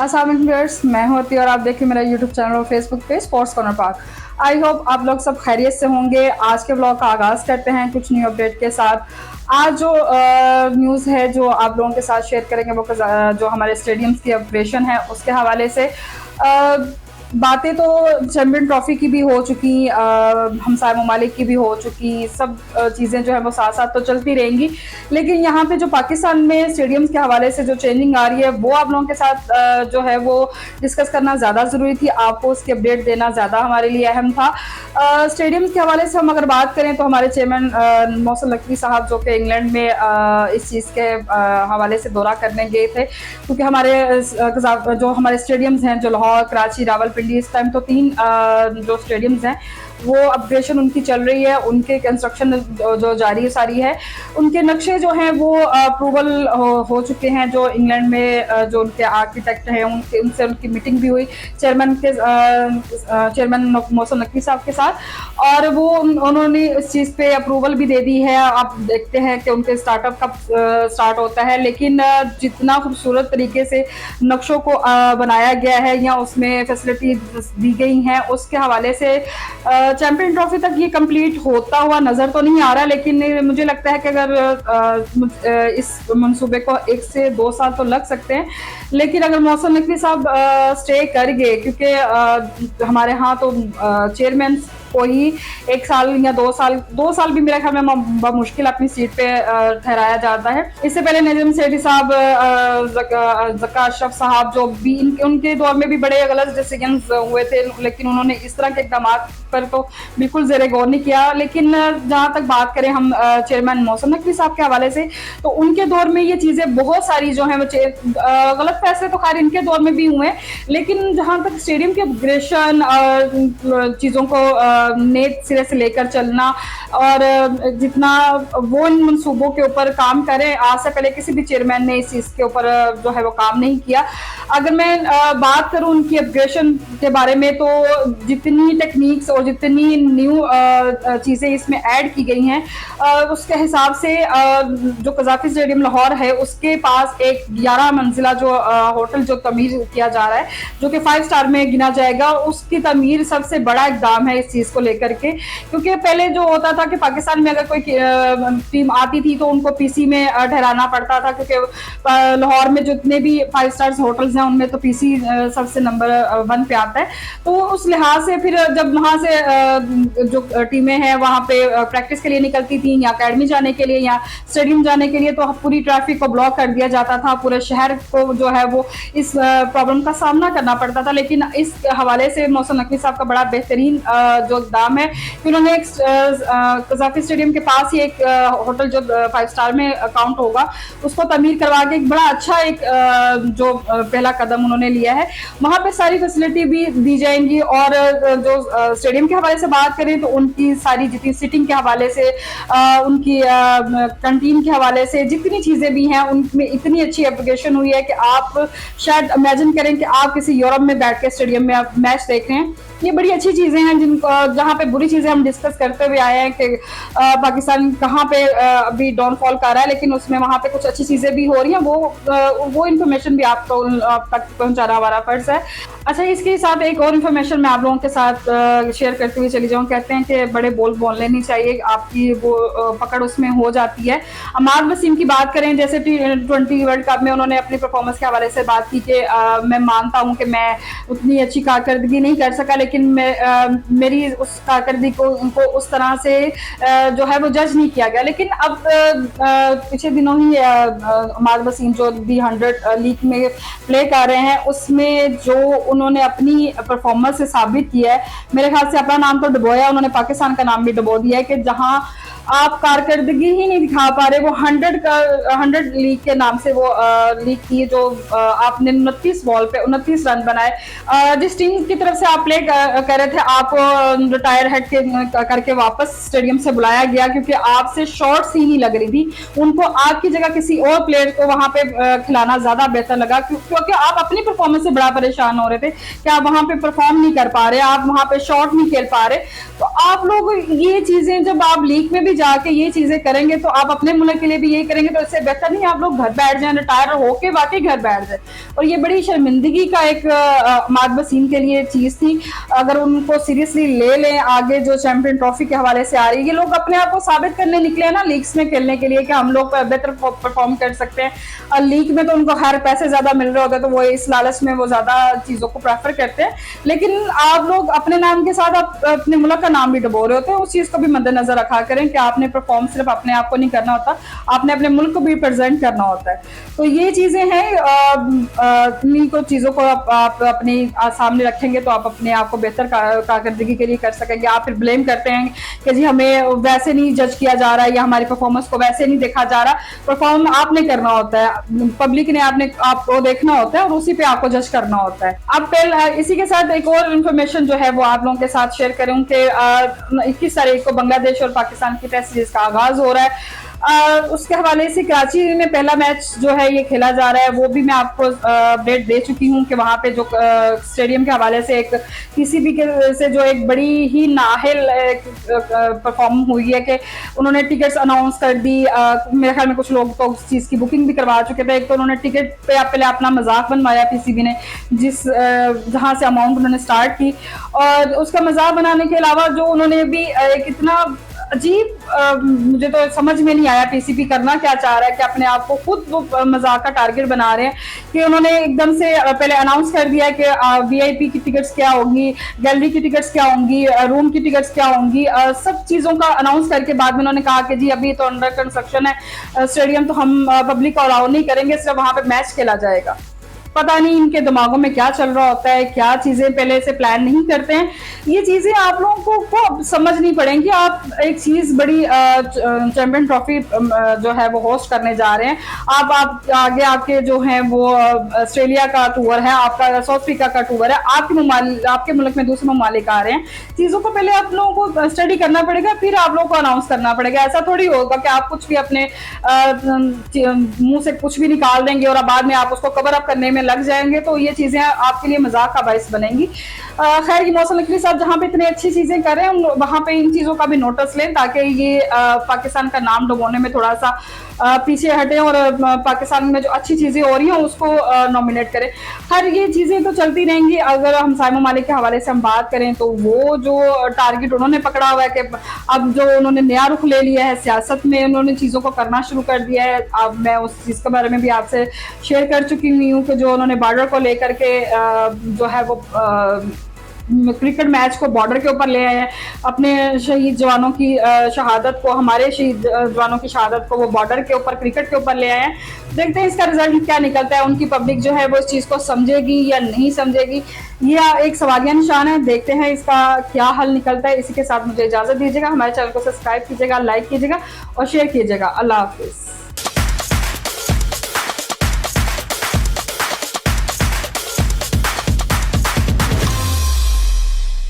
अस्सलाम वालेकुम व्यूअर्स, मैं हूं अति और आप देखिए मेरा यूट्यूब चैनल और फेसबुक पे sports corner park. I hope आप लोग सब खैरियत से होंगे। आज के ब्लॉग का आगाज़ करते हैं कुछ न्यू अपडेट के साथ। आज जो न्यूज़ है जो आप लोगों के साथ शेयर करेंगे वो जो हमारे स्टेडियम्स की अपग्रेडेशन है उसके हवाले से। बातें तो चैम्पियन ट्रॉफी की भी हो चुकी, हमसाया ममालिक की भी हो चुकी, सब चीज़ें जो है वो साथ साथ तो चलती रहेंगी। लेकिन यहाँ पे जो पाकिस्तान में स्टेडियम्स के हवाले से जो चेंजिंग आ रही है वो आप लोगों के साथ जो है वो डिस्कस करना ज़्यादा ज़रूरी थी। आपको उसकी अपडेट देना ज़्यादा हमारे लिए अहम था। स्टेडियम्स के हवाले से हम अगर बात करें तो हमारे चेयरमैन मोहसिन नकवी साहब जो कि इंग्लैंड में इस चीज़ के हवाले से दौरा करने गए थे, क्योंकि जो हमारे स्टेडियम्स हैं जो लाहौर, कराची, रावलपिंडी, इस टाइम तो 3 जो स्टेडियम्स हैं वो अपग्रेडेशन उनकी चल रही है। उनके कंस्ट्रक्शन जो जारी सारी है, उनके नक्शे जो हैं वो अप्रूवल हो चुके हैं। जो इंग्लैंड में जो उनके आर्किटेक्ट हैं उनसे उनकी मीटिंग भी हुई चेयरमैन मोहसिन नकवी साहब के साथ, और वो उन्होंने इस चीज़ पे अप्रूवल भी दे दी है। आप देखते हैं कि उनके स्टार्टअप कब स्टार्ट होता है, लेकिन जितना खूबसूरत तरीके से नक्शों को बनाया गया है या उसमें फैसिलिटी दी गई हैं उसके हवाले से चैंपियन ट्रॉफी तक ये कंप्लीट होता हुआ नज़र तो नहीं आ रहा। लेकिन मुझे लगता है कि अगर इस मंसूबे को 1 से 2 साल तो लग सकते हैं। लेकिन अगर मोहसिन नकवी साहब स्टे कर गए, क्योंकि हमारे यहाँ तो चेयरमैन को ही 1 साल या 2 साल भी मेरे ख्याल में मुश्किल अपनी सीट पे ठहराया जाता है। इससे पहले नजम सेठी साहब, ज़का अशरफ साहब, जो भी उनके दौर में भी बड़े गलत डिसीजन हुए थे, लेकिन उन्होंने इस तरह के इकदाम पर तो बिल्कुल ज़ेरे गौर नहीं किया। लेकिन जहाँ तक बात करें हम चेयरमैन मोहसिन नकवी साहब के हवाले से, तो उनके दौर में ये चीज़ें बहुत सारी जो है वो गलत फैसले तो खैर इनके दौर में भी हुए, लेकिन जहाँ तक स्टेडियम के अपग्रेडेशन चीज़ों को नए सिरे से लेकर चलना और जितना वो इन मनसूबों के ऊपर काम करें, आज से पहले किसी भी चेयरमैन ने इस चीज़ के ऊपर जो है वो काम नहीं किया। अगर मैं बात करूं उनकी अपग्रेडेशन के बारे में, तो जितनी टेक्निक्स और जितनी न्यू चीज़ें इसमें ऐड की गई हैं, उसके हिसाब से जो कज़ाफ़ी स्टेडियम लाहौर है उसके पास एक 11 मंजिला जो होटल जो तमीर किया जा रहा है, जो कि 5 स्टार में गिना जाएगा, उसकी तमीर सबसे बड़ा इकदाम है इस चीज़ को लेकर के। क्योंकि पहले जो होता था कि पाकिस्तान में अगर कोई टीम आती थी तो उनको पीसी में ठहराना पड़ता था, क्योंकि लाहौर में जितने भी 5 स्टार्स होटल्स हैं उनमें तो पीसी सबसे नंबर 1 पे आता है। तो उस लिहाज से फिर जब वहाँ से जो टीमें हैं वहाँ पे प्रैक्टिस के लिए निकलती थी या अकेडमी जाने के लिए या स्टेडियम जाने के लिए, तो पूरी ट्रैफिक को ब्लॉक कर दिया जाता था। पूरे शहर को जो है वो इस प्रॉब्लम का सामना करना पड़ता था। लेकिन इस हवाले से मोहसिन नकवी साहब का बड़ा बेहतरीन जो इक़दाम है कि उन्होंने एक कज़ाफ़ी स्टेडियम के पास ही एक होटल जो 5 स्टार में काउंट होगा उसको तमीर करवा के एक बड़ा अच्छा एक जो पहला कदम उन्होंने लिया है। वहाँ पे सारी फैसिलिटी भी दी जाएंगी, और जो स्टेडियम के हवाले से बात करें तो उनकी सारी जितनी सिटिंग के हवाले से, उनकी कैंटीन के हवाले से जितनी चीज़ें भी हैं उनमें इतनी अच्छी एप्लीकेशन हुई है कि आप शायद इमेजिन करें कि आप किसी यूरोप में बैठ के स्टेडियम में आप मैच देख रहे हैं। ये बड़ी अच्छी चीज़ें हैं जिनको जहाँ पे बुरी चीज़ें हम डिस्कस करते हुए आए हैं कि पाकिस्तान कहाँ पे अभी डाउनफॉल कर रहा है, लेकिन उसमें वहाँ पे कुछ अच्छी चीज़ें भी हो रही हैं। वो इन्फॉर्मेशन भी आप तक पहुँचाना हमारा फ़र्ज़ है। अच्छा, इसके साथ एक और इन्फॉर्मेशन मैं आप लोगों के साथ शेयर करते हुए चली जाऊँ। कहते हैं कि बड़े बोल लेनी चाहिए, आपकी वो पकड़ उसमें हो जाती है। अमाद वसीम की बात करें, जैसे T20 वर्ल्ड कप में उन्होंने अपनी परफॉर्मेंस के हवाले से बात की कि मैं मानता हूँ कि मैं उतनी अच्छी कारकर्दगी नहीं कर सका, लेकिन मेरी उस कारकर्दगी को उनको उस तरह से जो है वो जज नहीं किया गया। लेकिन अब पिछले दिनों ही अमाद वसीम जो दी 100 लीग में प्ले कर रहे हैं उसमें जो उन्होंने अपनी परफॉर्मेंस से साबित किया है, मेरे ख्याल से अपना नाम तो डुबोया, उन्होंने पाकिस्तान का नाम भी डुबो दिया है कि जहां आप कारकर्दगी ही नहीं दिखा पा रहे। वो 100 लीग के नाम से वो लीग की जो आपने 29 बॉल पे 29 रन बनाए। जिस टीम की तरफ से आप प्ले कर रहे थे, आप रिटायर हेड करके वापस स्टेडियम से बुलाया गया क्योंकि आपसे शॉट्स ही नहीं लग रही थी। उनको आपकी जगह किसी और प्लेयर को वहां पे खिलाना ज्यादा बेहतर लगा, क्योंकि आप अपनी परफॉर्मेंस से बड़ा परेशान हो रहे थे कि आप वहां पे परफॉर्म नहीं कर पा रहे, आप वहां पे शॉट नहीं खेल पा रहे। तो आप लोग ये चीजें जब आप लीग में भी भी जाके ये चीजें करेंगे तो आप अपने मुल्क के लिए भी यही करेंगे, तो इससे बेहतर नहीं आप लोग घर बैठ जाएं, रिटायर होके वाकई घर बैठ जाए। और ये बड़ी शर्मिंदगी का एक माद वसीम के लिए चीज थी। अगर उनको सीरियसली ले लें, आगे जो चैंपियन ट्रॉफी के हवाले से आ रही है, ये लोग अपने आप को साबित करने निकले हैं ना लीग्स में खेलने के लिए कि हम लोग बेहतर परफॉर्म कर सकते हैं। और लीग में तो उनको हर पैसे ज्यादा मिल रहे होते हैं, तो वो इस लालच में वो ज्यादा चीजों को प्रेफर करते हैं। लेकिन आप लोग अपने नाम के साथ आप अपने मुल्क का नाम भी डुबो रहे होते हैं। उस चीज को भी मद्देनजर रखा करें कि आपने परफॉर्म सिर्फ अपने आप को नहीं करना होता, आपने अपने मुल्क को भी प्रेजेंट करना होता है। तो ये चीजें हैं, इन्हीं को चीजों को आप अपनी सामने रखेंगे तो आप अपने आप को बेहतर कारकर्दगी के लिए कर सकेंगे। आप फिर ब्लेम करते हैं कि जी हमें वैसे नहीं जज किया जा रहा है या हमारी परफॉर्मेंस को वैसे नहीं देखा जा रहा। परफॉर्म आपने करना होता है, पब्लिक ने आपको देखना होता है और उसी पे आपको जज करना होता है। अब पहले इसी के साथ एक और इन्फॉर्मेशन जो है वो आप लोगों के साथ शेयर करूं कि 21 तारीख को बांग्लादेश और पाकिस्तान की टेस्ट सीरीज का आगाज हो रहा है। उसके हवाले से कराची में पहला मैच जो है ये खेला जा रहा है, वो भी मैं आपको अपडेट दे चुकी हूँ कि वहां पे जो स्टेडियम के हवाले से एक पीसीबी के से जो एक बड़ी ही नाहिल परफॉर्म हुई है कि उन्होंने टिकट्स अनाउंस कर दी। मेरे ख्याल में कुछ लोग तो उस चीज की बुकिंग भी करवा चुके थे। एक तो उन्होंने टिकट पे पहले अपना मजाक बनवाया पीसीबी ने, जहां से अमाउंट उन्होंने स्टार्ट की, और उसका मजाक बनाने के अलावा जो उन्होंने भी एक इतना अजीब, मुझे तो समझ में नहीं आया पीसीबी करना क्या चाह रहा है कि अपने आप को खुद वो मजाक का टारगेट बना रहे हैं कि उन्होंने एकदम से पहले अनाउंस कर दिया कि वीआईपी की टिकट्स क्या होंगी, गैलरी की टिकट्स क्या होंगी, रूम की टिकट्स क्या होंगी, सब चीजों का अनाउंस करके बाद में उन्होंने कहा कि जी अभी तो अंडर कंस्ट्रक्शन है स्टेडियम, तो हम पब्लिक को अलाउ नहीं करेंगे, सिर्फ वहां पे मैच खेला जाएगा। पता नहीं इनके दिमागों में क्या चल रहा होता है, क्या चीजें पहले से प्लान नहीं करते हैं। ये चीजें आप लोगों को समझनी पड़ेंगी। आप एक चीज बड़ी चैंपियन ट्रॉफी जो है वो होस्ट करने जा रहे हैं। आप आगे आपके जो है वो ऑस्ट्रेलिया का टूर है, आपका साउथ अफ्रीका का टूर है, आपके मुल्क में दूसरे ममालिक आ रहे हैं। चीजों को पहले आप लोगों को स्टडी करना पड़ेगा, फिर आप लोगों को अनाउंस करना पड़ेगा। ऐसा थोड़ी होगा कि आप कुछ भी अपने मुंह से कुछ भी निकाल देंगे और बाद में आप उसको कवर अप करने में लग जाएंगे, तो ये चीजें आपके लिए मजाक का बाइस बनेंगी। खैर, ये मौसम नकवी साहब जहां पे इतनी अच्छी चीजें कर रहे हैं वहां पे इन चीजों का भी नोटिस लें, ताकि ये पाकिस्तान का नाम डुबोने में थोड़ा सा पीछे हटे और पाकिस्तान में जो अच्छी चीजें हो रही हैं उसको नॉमिनेट करें। खैर, ये चीजें तो चलती रहेंगी। अगर हम साइमो मालिक के हवाले से हम बात करें तो वो जो टारगेट उन्होंने पकड़ा हुआ है कि अब जो उन्होंने नया रुख ले लिया है सियासत में, उन्होंने चीजों को करना शुरू कर दिया है। अब मैं उस चीज के बारे में भी आपसे शेयर कर चुकी हुई हूँ कि जो उन्होंने बॉर्डर को लेकर के जो है वो क्रिकेट मैच को बॉर्डर के ऊपर ले आए हैं। अपने शहीद जवानों की शहादत को, हमारे शहीद जवानों की शहादत को वो बॉर्डर के ऊपर, क्रिकेट के ऊपर ले आए हैं। देखते हैं इसका रिजल्ट क्या निकलता है। उनकी पब्लिक जो है वो इस चीज़ को समझेगी या नहीं समझेगी, यह एक सवालिया निशान है। देखते हैं इसका क्या हल निकलता है। इसी के साथ मुझे इजाज़त दीजिएगा। हमारे चैनल को सब्सक्राइब कीजिएगा, लाइक कीजिएगा और शेयर कीजिएगा। अल्लाह हाफिज़।